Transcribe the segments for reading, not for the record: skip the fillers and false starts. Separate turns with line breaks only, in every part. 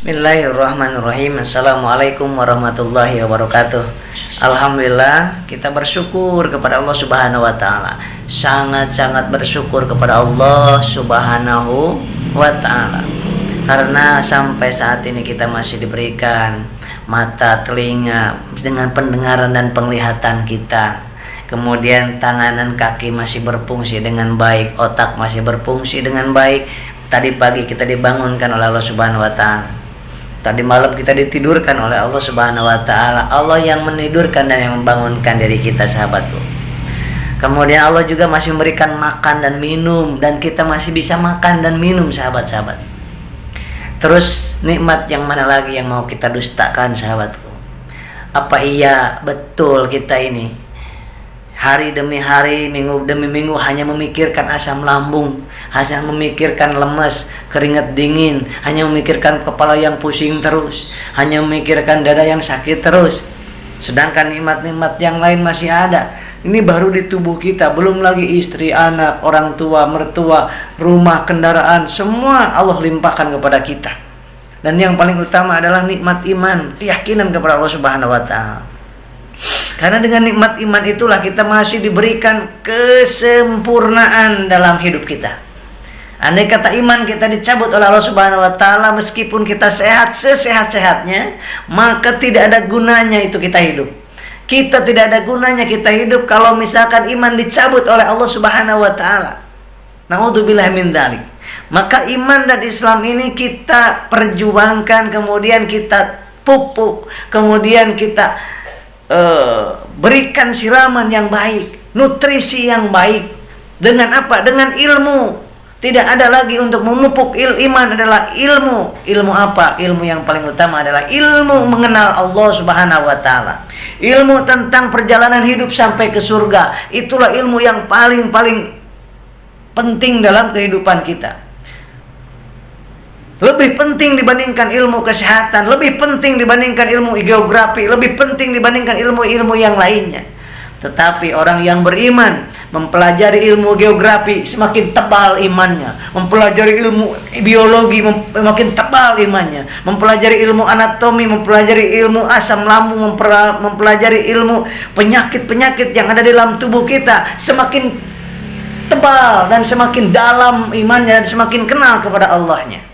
Bismillahirrahmanirrahim. Assalamualaikum warahmatullahi wabarakatuh. Alhamdulillah, kita bersyukur kepada Allah Subhanahu wa taala. Sangat-sangat bersyukur kepada Allah Subhanahu wa taala. Karena sampai saat ini kita masih diberikan mata, telinga dengan pendengaran dan penglihatan kita. Kemudian tangan dan kaki masih berfungsi dengan baik, otak masih berfungsi dengan baik. Tadi pagi kita dibangunkan oleh Allah Subhanahu wa taala. Tadi malam kita ditidurkan oleh Allah Subhanahu wa taala. Allah yang menidurkan dan yang membangunkan diri kita, sahabatku. Kemudian Allah juga masih memberikan makan dan minum, dan kita masih bisa makan dan minum, sahabat-sahabat. Terus nikmat yang mana lagi yang mau kita dustakan, sahabatku? Apa iya betul kita ini hari demi hari, minggu demi minggu hanya memikirkan asam lambung, hanya memikirkan lemas, keringat dingin, hanya memikirkan kepala yang pusing terus, hanya memikirkan dada yang sakit terus. Sedangkan nikmat-nikmat yang lain masih ada. Ini baru di tubuh kita, belum lagi istri, anak, orang tua, mertua, rumah, kendaraan, semua Allah limpahkan kepada kita. Dan yang paling utama adalah nikmat iman, keyakinan kepada Allah Subhanahu wa taala. Karena dengan nikmat iman itulah kita masih diberikan kesempurnaan dalam hidup kita. Andai kata iman kita dicabut oleh Allah Subhanahu wa taala, meskipun kita sehat sesehat-sehatnya, maka tidak ada gunanya itu kita hidup. Kita tidak ada gunanya kita hidup kalau misalkan iman dicabut oleh Allah Subhanahu wa taala. Na'udzubillah min dzalik. Maka iman dan Islam ini kita perjuangkan, kemudian kita pupuk, kemudian kita berikan siraman yang baik, nutrisi yang baik. Dengan apa? Dengan ilmu. Tidak ada lagi untuk memupuk iman adalah ilmu. Ilmu apa? Ilmu yang paling utama adalah ilmu mengenal Allah Subhanahu wa taala. Ilmu tentang perjalanan hidup sampai ke surga. Itulah ilmu yang paling penting dalam kehidupan kita. Lebih penting dibandingkan ilmu kesehatan, lebih penting dibandingkan ilmu geografi, lebih penting dibandingkan ilmu-ilmu yang lainnya. Tetapi orang yang beriman mempelajari ilmu geografi, semakin tebal imannya. Mempelajari ilmu biologi, semakin tebal imannya. Mempelajari ilmu anatomi, mempelajari ilmu asam lambung, mempelajari ilmu penyakit-penyakit yang ada di dalam tubuh kita, semakin tebal dan semakin dalam imannya dan semakin kenal kepada Allahnya.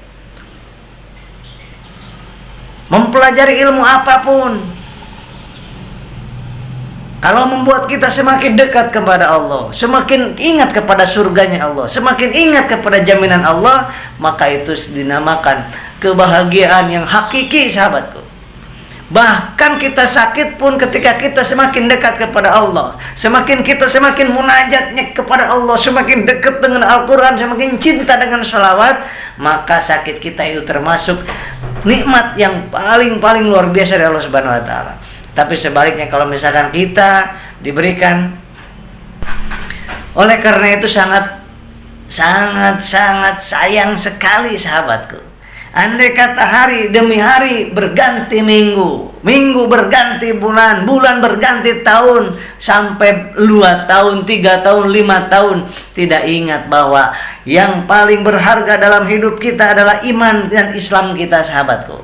Mempelajari ilmu apapun, kalau membuat kita semakin dekat kepada Allah, semakin ingat kepada surganya Allah, semakin ingat kepada jaminan Allah, maka itu dinamakan kebahagiaan yang hakiki, sahabatku. Bahkan kita sakit pun ketika kita semakin dekat kepada Allah, kita semakin munajatnya kepada Allah, semakin dekat dengan Al-Quran, semakin cinta dengan sholawat, maka sakit kita itu termasuk nikmat yang paling luar biasa dari Allah Subhanahu wa taala. Tapi sebaliknya, kalau misalkan kita diberikan, oleh karena itu sangat sayang sekali, sahabatku. Andai kata hari demi hari berganti minggu, minggu berganti bulan, bulan berganti tahun, sampai 2 tahun, 3 tahun, 5 tahun, tidak ingat bahwa yang paling berharga dalam hidup kita adalah iman dan Islam kita, sahabatku.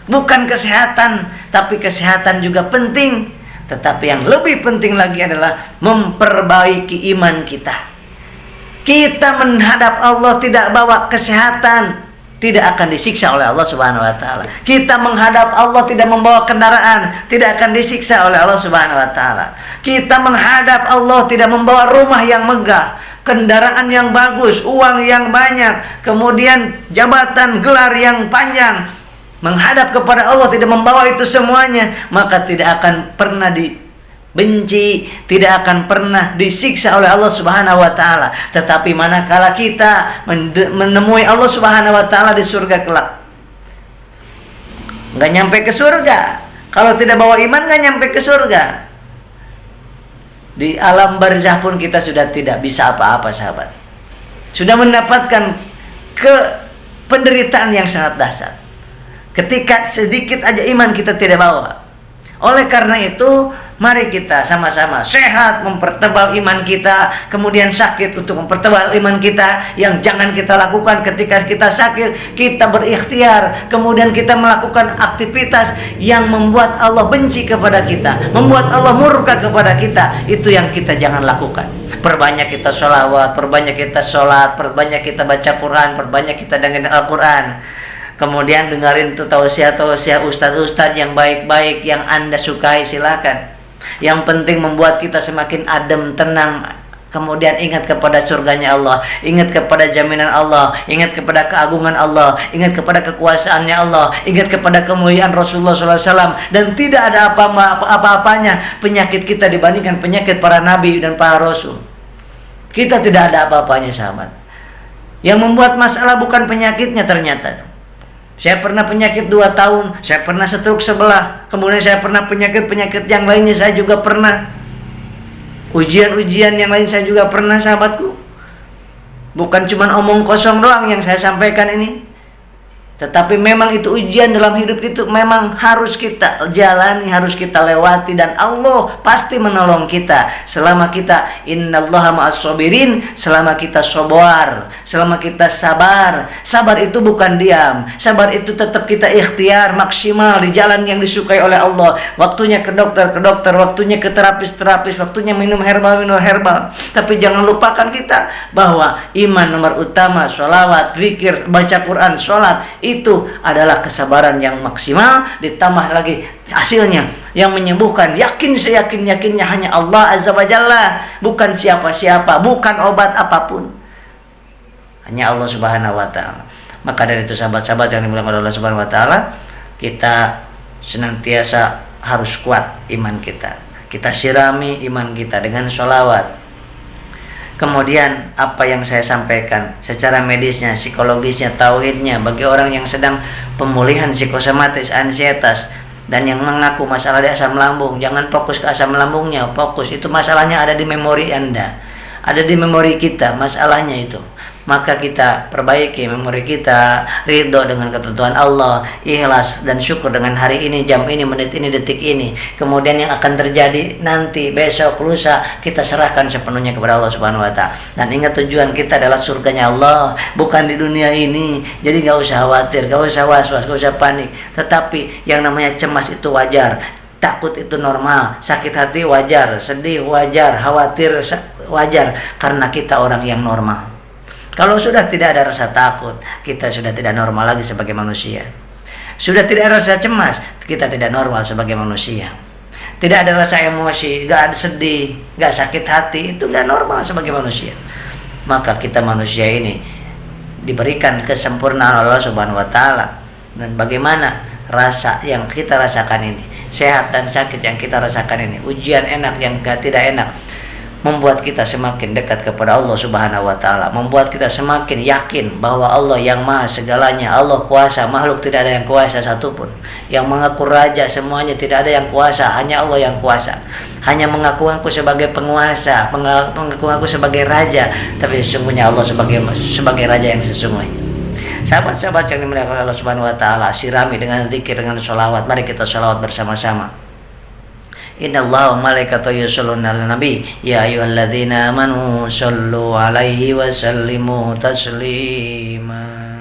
Bukan kesehatan, tapi kesehatan juga penting. Tetapi yang lebih penting lagi adalah memperbaiki iman kita. Kita menghadap Allah tidak bawa kesehatan, tidak akan disiksa oleh Allah Subhanahu wa taala. Kita menghadap Allah tidak membawa kendaraan, tidak akan disiksa oleh Allah Subhanahu wa taala. Kita menghadap Allah tidak membawa rumah yang megah, kendaraan yang bagus, uang yang banyak, kemudian jabatan, gelar yang panjang. Menghadap kepada Allah tidak membawa itu semuanya, maka tidak akan pernah dibenci, tidak akan pernah disiksa oleh Allah Subhanahu wa taala. Tetapi manakala kita menemui Allah Subhanahu wa taala di surga kelak, nggak nyampe ke surga. Kalau tidak bawa iman, nggak nyampe ke surga. Di alam barzah pun kita sudah tidak bisa apa-apa, sahabat. Sudah mendapatkan penderitaan yang sangat dahsyat ketika sedikit aja iman kita tidak bawa. Oleh karena itu, Mari kita sama-sama sehat mempertebal iman kita, kemudian sakit untuk mempertebal iman kita. Yang jangan kita lakukan ketika kita sakit, kita berikhtiar, kemudian kita melakukan aktivitas yang membuat Allah benci kepada kita, membuat Allah murka kepada kita. Itu yang kita jangan lakukan. Perbanyak kita sholawat, perbanyak kita sholat, perbanyak kita baca Quran, perbanyak kita dengerin Al-Quran. Kemudian dengerin tuh tausiah-tausiah ustadz-ustadz yang baik-baik yang Anda sukai, silakan. Yang penting membuat kita semakin adem, tenang. Kemudian ingat kepada surganya Allah, ingat kepada jaminan Allah, ingat kepada keagungan Allah, ingat kepada kekuasaannya Allah, ingat kepada kemuliaan Rasulullah SAW. Dan tidak ada apa-apanya penyakit kita dibandingkan penyakit para nabi dan para rasul. Kita tidak ada apa-apanya, sahabat. Yang membuat masalah bukan penyakitnya ternyata. Saya pernah penyakit 2 tahun, saya pernah stroke sebelah, kemudian saya pernah penyakit-penyakit yang lainnya saya juga pernah. Ujian-ujian yang lain saya juga pernah, sahabatku. Bukan cuma omong kosong doang yang saya sampaikan ini. Tetapi memang itu ujian dalam hidup, itu memang harus kita jalani, harus kita lewati. Dan Allah pasti menolong kita selama kita innallaha ma'as sabirin, selama kita sabar, selama kita sabar. Sabar itu bukan diam, sabar itu tetap kita ikhtiar maksimal di jalan yang disukai oleh Allah. Waktunya ke dokter, waktunya ke terapis, waktunya minum herbal. Tapi jangan lupakan kita bahwa iman nomor utama, sholawat, zikir, baca Quran, sholat, itu adalah kesabaran yang maksimal, ditambah lagi hasilnya yang menyembuhkan. Yakin seyakin-yakinnya hanya Allah Azza wa Jalla, bukan siapa-siapa, bukan obat apapun, hanya Allah Subhanahu wa Ta'ala. Maka dari itu sahabat-sahabat yang dimuliakan oleh Allah Subhanahu wa Ta'ala, kita senantiasa harus kuat iman kita. Kita sirami iman kita dengan sholawat. Kemudian apa yang saya sampaikan secara medisnya, psikologisnya, tauhidnya, bagi orang yang sedang pemulihan psikosomatis, ansietas, dan yang mengaku masalah di asam lambung, jangan fokus ke asam lambungnya, fokus itu masalahnya ada di memori Anda, ada di memori kita masalahnya itu. Maka kita perbaiki memori kita, ridho dengan ketentuan Allah, ikhlas dan syukur dengan hari ini, jam ini, menit ini, detik ini. Kemudian yang akan terjadi nanti, besok, lusa, kita serahkan sepenuhnya kepada Allah Subhanahu wa Ta'ala. Dan ingat tujuan kita adalah surganya Allah, bukan di dunia ini. Jadi gak usah khawatir, gak usah was-was, gak usah panik. Tetapi yang namanya cemas itu wajar, takut itu normal, sakit hati wajar, sedih wajar, khawatir wajar, karena kita orang yang normal. Kalau sudah tidak ada rasa takut, kita sudah tidak normal lagi sebagai manusia. Sudah tidak ada rasa cemas, kita tidak normal sebagai manusia. Tidak ada rasa emosi, gak ada sedih, gak sakit hati, itu gak normal sebagai manusia. Maka kita manusia ini diberikan kesempurnaan Allah Subhanahu wa Ta'ala. Dan bagaimana rasa yang kita rasakan ini, sehat dan sakit yang kita rasakan ini, ujian enak yang tidak enak, membuat kita semakin dekat kepada Allah Subhanahu wa Ta'ala, membuat kita semakin yakin bahwa Allah yang maha segalanya, Allah kuasa, makhluk tidak ada yang kuasa satupun. Yang mengaku raja semuanya tidak ada yang kuasa, hanya Allah yang kuasa. Hanya mengaku sebagai penguasa, mengaku sebagai raja, tapi sesungguhnya Allah sebagai raja yang sesungguhnya. Sahabat-sahabat yang dimuliakan Allah Subhanahu wa Ta'ala, sirami dengan zikir, dengan sholawat. Mari kita sholawat bersama-sama. Innallaha wa malaikatahu yusholluna 'alan nabi ya ayyuhalladzina amanu shollu 'alaihi wa sallimu taslima.